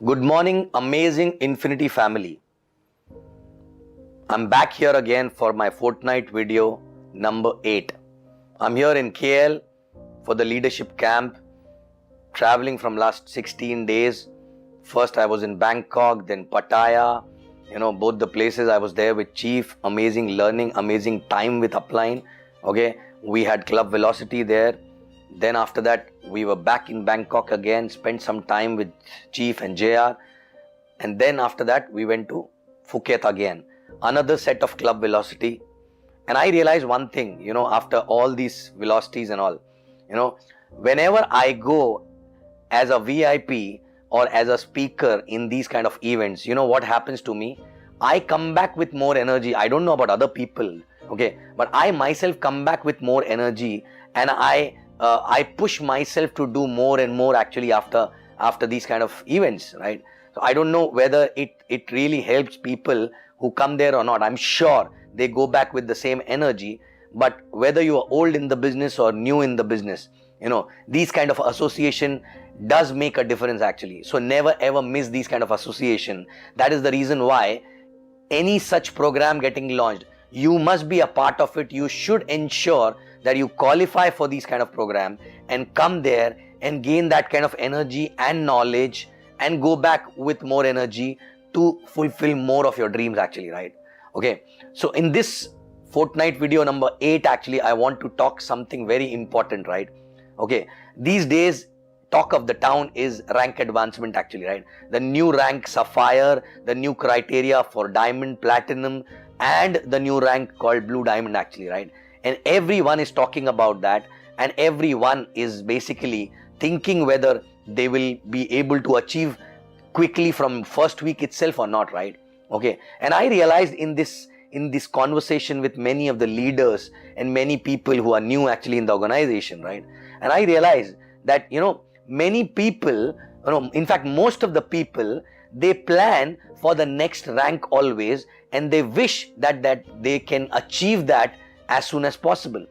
Good morning, amazing Infinity family. I'm back here again for my fortnight video number 8. I'm here in KL for the leadership camp, traveling from last 16 days. First I was in Bangkok, then Pattaya. Both the places I was there with Chief. Amazing learning, amazing time with Upline. Okay, we had Club Velocity there. Then after that, we were back in Bangkok again, spent some time with Chief and JR. And then after that, we went to Phuket again. Another set of Club Velocity. And I realized one thing, after all these velocities and all, whenever I go as a VIP or as a speaker in these kind of events, what happens to me? I come back with more energy. I don't know about other people, okay, but I myself come back with more energy, and I push myself to do more and more actually after these kind of events, right? So I don't know whether it really helps people who come there or not. I'm sure they go back with the same energy, but whether you are old in the business or new in the business, these kind of association does make a difference actually. So never ever miss these kind of association. That is the reason why any such program getting launched, you must be a part of it. You should ensure that you qualify for these kind of program and come there and gain that kind of energy and knowledge and go back with more energy to fulfill more of your dreams actually, right? Okay, so in this fortnight video number 8 actually, I want to talk something very important, right? Okay, these days talk of the town is rank advancement actually, right? The new rank Sapphire, the new criteria for Diamond, Platinum, and the new rank called Blue Diamond actually, right? And everyone is talking about that, and everyone is basically thinking whether they will be able to achieve quickly from first week itself or not, right? Okay, and I realized in this conversation with many of the leaders and many people who are new actually in the organization, right? And I realized that many people, in fact most of the people, they plan for the next rank always, and they wish that they can achieve that as soon as possible.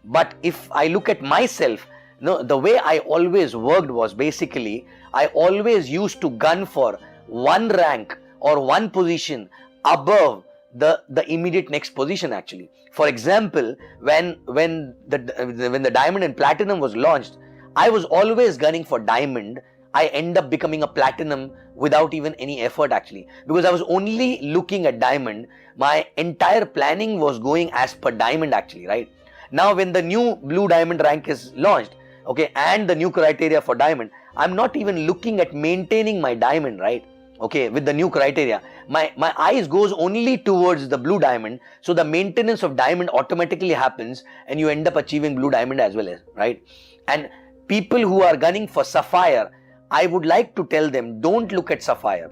But if I look at myself, the way I always worked was basically I always used to gun for one rank or one position above the immediate next position actually. For example, when the Diamond and Platinum was launched, I was always gunning for Diamond. I end up becoming a Platinum without even any effort actually, because I was only looking at Diamond. My entire planning was going as per Diamond actually, right? Now when the new Blue Diamond rank is launched, okay, and the new criteria for Diamond, I'm not even looking at maintaining my Diamond, right? Okay, with the new criteria, my eyes goes only towards the Blue Diamond, so the maintenance of Diamond automatically happens and you end up achieving Blue Diamond as well, as right? And people who are gunning for Sapphire, I would like to tell them, don't look at Sapphire.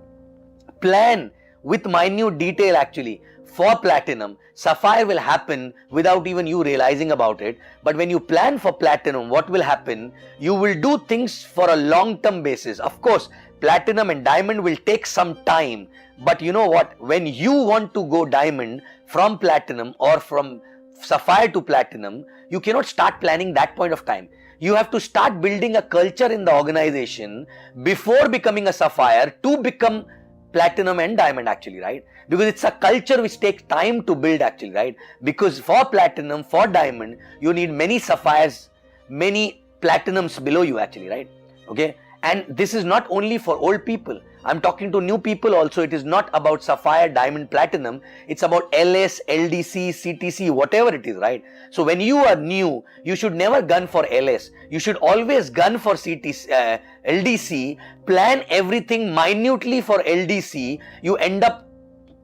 Plan with minute detail actually for Platinum. Sapphire will happen without even you realizing about it. But when you plan for Platinum, what will happen? You will do things for a long-term basis. Of course, Platinum and Diamond will take some time. But you know what? When you want to go Diamond from Platinum or from Sapphire to Platinum, you cannot start planning that point of time. You have to start building a culture in the organization before becoming a Sapphire to become Platinum and Diamond actually, right? Because it's a culture which takes time to build actually, right? Because for Platinum, for Diamond, you need many Sapphires, many Platinums below you actually, right? Okay, and this is not only for old people. I'm talking to new people also. It is not about Sapphire, Diamond, Platinum. It's about LS, LDC, CTC, whatever it is, right? So when you are new, you should never gun for LS. You should always gun for CTC, LDC. Plan everything minutely for LDC. You end up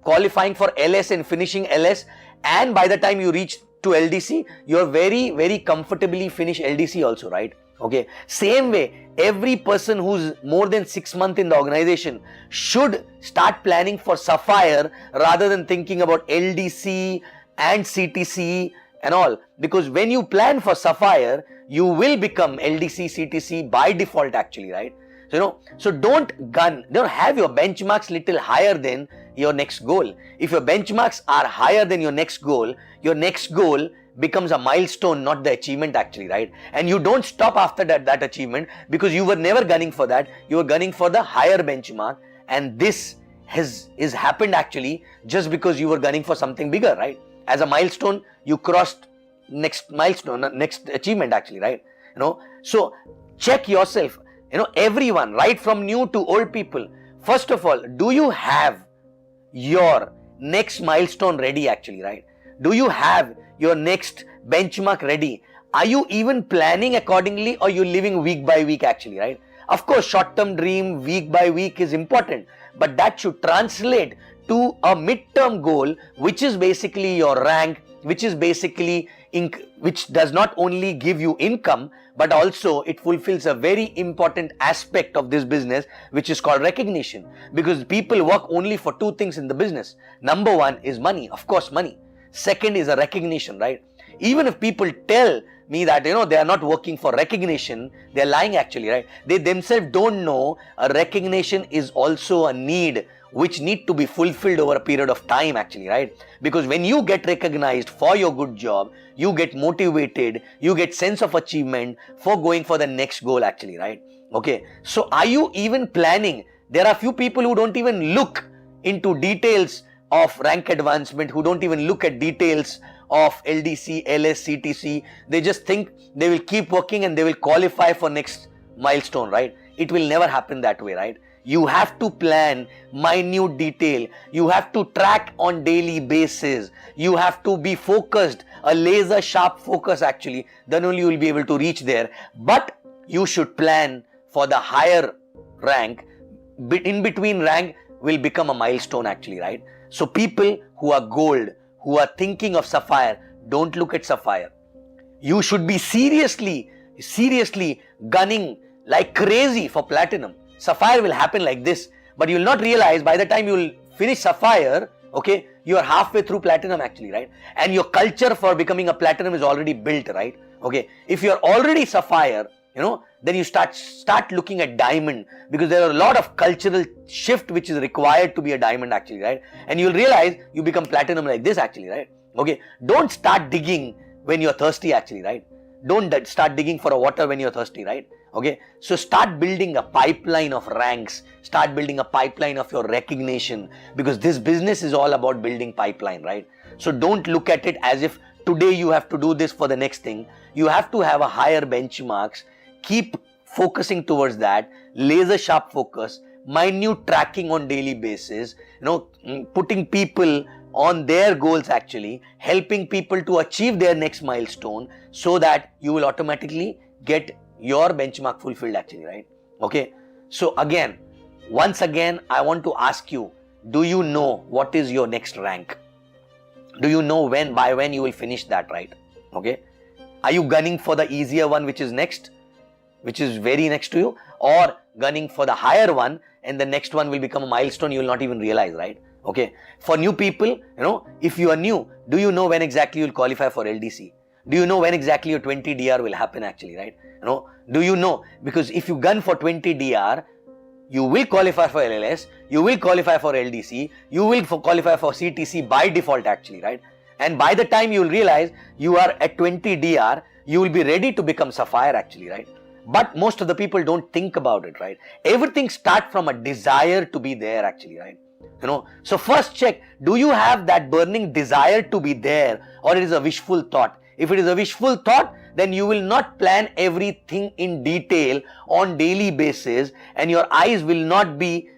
qualifying for LS and finishing LS. And by the time you reach to LDC, you're very, very comfortably finish LDC also, right? Okay, same way, every person who's more than 6 months in the organization should start planning for Sapphire rather than thinking about LDC and CTC and all. Because when you plan for Sapphire, you will become LDC, CTC by default actually, right? So, so don't have your benchmarks little higher than your next goal. If your benchmarks are higher than your next goal becomes a milestone, not the achievement actually, right? And you don't stop after that achievement, because you were never gunning for that. You were gunning for the higher benchmark, and this is happened actually just because you were gunning for something bigger, right? As a milestone, you crossed next milestone, next achievement actually, right? So check yourself, everyone, right from new to old people. First of all, do you have your next milestone ready actually, right? Do you have your next benchmark ready? Are you even planning accordingly, or you living week by week actually, right? Of course, short-term dream week by week is important, but that should translate to a mid-term goal, which is basically your rank, which is basically which does not only give you income, but also it fulfills a very important aspect of this business, which is called recognition. Because people work only for two things in the business. Number one is money, of course, money. Second is a recognition, right? Even if people tell me that they are not working for recognition, they're lying actually, right? They themselves don't know a recognition is also a need which need to be fulfilled over a period of time actually, right? Because when you get recognized for your good job, you get motivated, you get sense of achievement for going for the next goal actually, right? Okay, so are you even planning? There are few people who don't even look into details of rank advancement, who don't even look at details of LDC, LS, CTC. They just think they will keep working and they will qualify for next milestone, right? It will never happen that way, right? You have to plan minute detail. You have to track on daily basis. You have to be focused, a laser sharp focus actually. Then only you will be able to reach there. But you should plan for the higher rank. In between rank will become a milestone actually, right? So people who are gold, who are thinking of sapphire, don't look at sapphire. You should be seriously gunning like crazy for platinum. Sapphire will happen like this, but you will not realize by the time you will finish sapphire, okay, you are halfway through platinum actually, right? And your culture for becoming a platinum is already built, right? Okay, if you are already sapphire, then you start looking at diamond, because there are a lot of cultural shift which is required to be a diamond actually, right? And you'll realize you become platinum like this actually, right? Okay, don't start digging when you're thirsty actually, right? Don't start digging for a water when you're thirsty, right? Okay, so start building a pipeline of ranks, start building a pipeline of your recognition, because this business is all about building pipeline, right? So don't look at it as if today you have to do this for the next thing. You have to have a higher benchmarks. Keep focusing towards that, laser sharp focus, minute tracking on daily basis, putting people on their goals actually, helping people to achieve their next milestone, so that you will automatically get your benchmark fulfilled actually, right? Okay, so once again, I want to ask you, do you know what is your next rank? Do you know by when you will finish that, right? Okay, are you gunning for the easier one, which is next, which is very next to you, or gunning for the higher one and the next one will become a milestone you will not even realize, right? Okay, for new people, if you are new, do you know when exactly you will qualify for LDC? Do you know when exactly your 20 DR will happen actually, right? Do you know? Because if you gun for 20 DR, you will qualify for LLS, you will qualify for LDC, you will qualify for CTC by default actually, right? And by the time you will realize you are at 20 DR, you will be ready to become sapphire actually, right? But most of the people don't think about it, right? Everything starts from a desire to be there actually, right? So first check, do you have that burning desire to be there, or it is a wishful thought? If it is a wishful thought, then you will not plan everything in detail on daily basis, and your eyes will not be,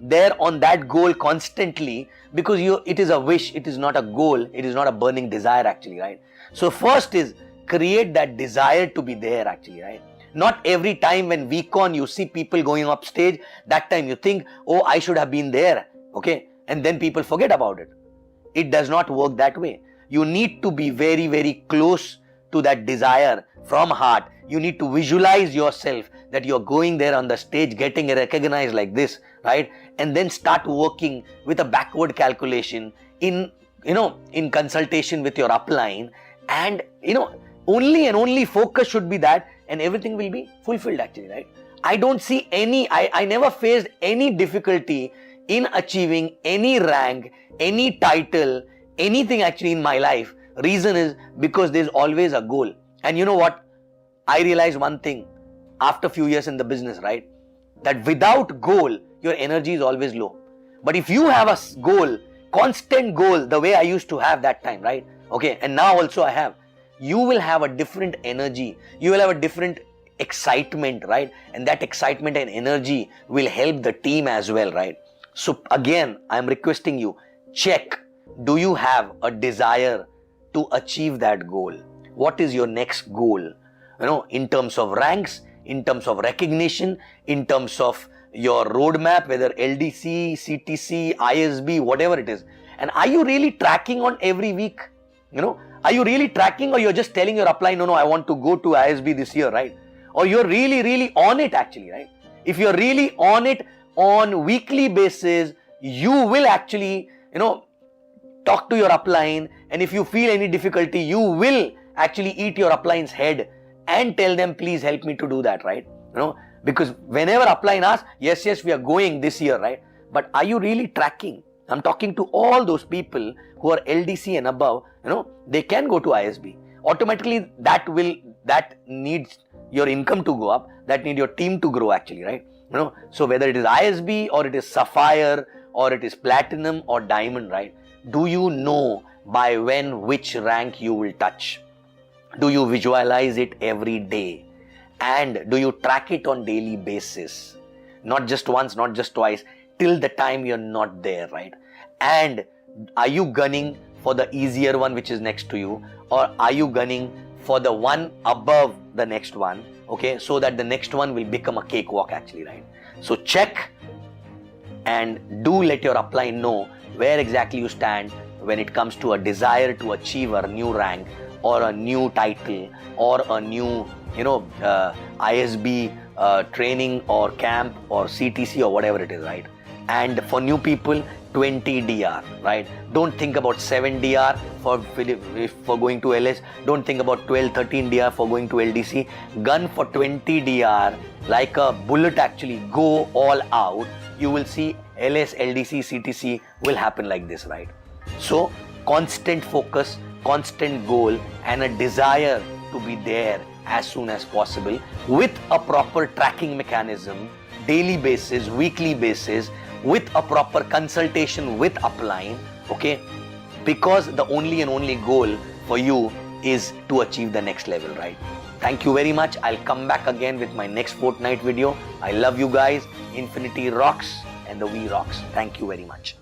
there on that goal constantly, because it is a wish, it is not a goal, it is not a burning desire actually, right? So first is create that desire to be there actually, right? Not every time when VCon you see people going up stage, that time you think, oh, I should have been there, okay? And then people forget about it. It does not work that way. You need to be very, very close to that desire from heart. You need to visualize yourself that you're going there on the stage, getting recognized like this, right? And then start working with a backward calculation in consultation with your upline, and only and only focus should be that, and everything will be fulfilled actually, right? I don't see I never faced any difficulty in achieving any rank, any title, anything actually in my life Reason is because there's always a goal. And you know what? I realized one thing after a few years in the business, right? That without goal, your energy is always low. But if you have a goal, constant goal, the way I used to have that time, right? Okay, and now also I have, you will have a different energy. You will have a different excitement, right? And that excitement and energy will help the team as well, right? So again, I'm requesting you, check, do you have a desire to achieve that goal? What is your next goal? You know, in terms of ranks, in terms of recognition, in terms of your roadmap, whether LDC, CTC, ISB, whatever it is. And are you really tracking on every week? You know, are you really tracking, or you're just telling your upline, no, I want to go to ISB this year, right? Or you're really on it actually, right? If you're really on it on weekly basis, you will actually, talk to your upline, and if you feel any difficulty, you will actually eat your upline's head and tell them, please help me to do that, right? Because whenever upline asks, yes, we are going this year, right? But are you really tracking? I'm talking to all those people who are LDC and above, they can go to ISB. Automatically, that needs your income to go up, that needs your team to grow actually, right? So whether it is ISB or it is Sapphire or it is Platinum or Diamond, right? Do you know by when which rank you will touch? Do you visualize it every day? And do you track it on daily basis? Not just once, not just twice, till the time you're not there, right? And are you gunning for the easier one which is next to you, or are you gunning for the one above the next one, okay, so that the next one will become a cakewalk actually, right? So check and do let your upline know where exactly you stand when it comes to a desire to achieve a new rank or a new title or a new ISB training or camp or CTC or whatever it is, right? And for new people, 20 DR, right? Don't think about 7 DR for going to LS. Don't think about 12, 13 DR for going to LDC. Gun for 20 DR like a bullet actually. Go all out. You will see LS, LDC, CTC will happen like this, right? So constant focus, constant goal, and a desire to be there as soon as possible with a proper tracking mechanism, daily basis, weekly basis, with a proper consultation with upline, okay? Because the only and only goal for you is to achieve the next level, right? Thank you very much. I'll come back again with my next fortnight video. I love you guys. Infinity rocks and the V rocks. Thank you very much.